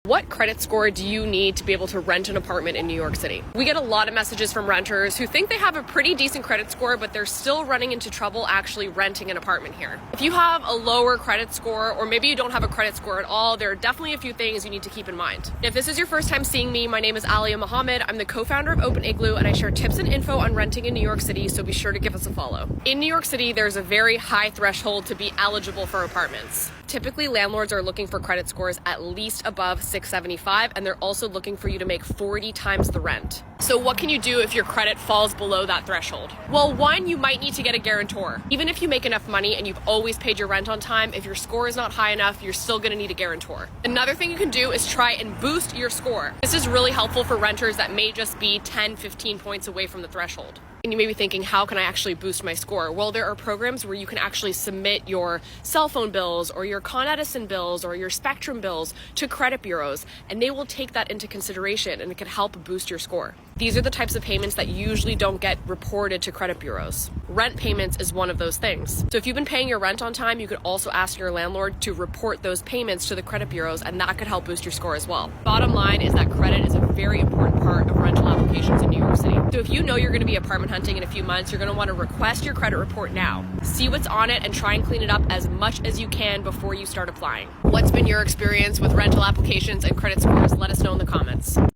What credit score do you need to be able to rent an apartment in New York City? We get a lot of messages from renters who think they have a pretty decent credit score, but they're still running into trouble actually renting an apartment here. If you have a lower credit score, or maybe you don't have a credit score at all, there are definitely a few things you need to keep in mind. If this is your first time seeing me, my name is Alia Mohammed. I'm the co-founder of Open Igloo, and I share tips and info on renting in New York City, so be sure to give us a follow. In New York City, there's a very high threshold to be eligible for apartments. Typically, landlords are looking for credit scores at least above 675, and they're also looking for you to make 40 times the rent. So what can you do if your credit falls below that threshold? Well, one, you might need to get a guarantor. Even if you make enough money and you've always paid your rent on time, if your score is not high enough, you're still gonna need a guarantor. Another thing you can do is try and boost your score. This is really helpful for renters that may just be 10, 15 points away from the threshold. And you may be thinking, how can I actually boost my score? Well, there are programs where you can actually submit your cell phone bills or your Con Edison bills or your Spectrum bills to credit bureaus, and they will take that into consideration and it can help boost your score. These are the types of payments that usually don't get reported to credit bureaus. Rent payments is one of those things. So if you've been paying your rent on time, you could also ask your landlord to report those payments to the credit bureaus, and that could help boost your score as well. Bottom line is that credit is a very important part of rental applications in New York City. So if you know you're going to be apartment hunting in a few months, you're going to want to request your credit report now. See what's on it and try and clean it up as much as you can before you start applying. What's been your experience with rental applications and credit scores? Let us know in the comments.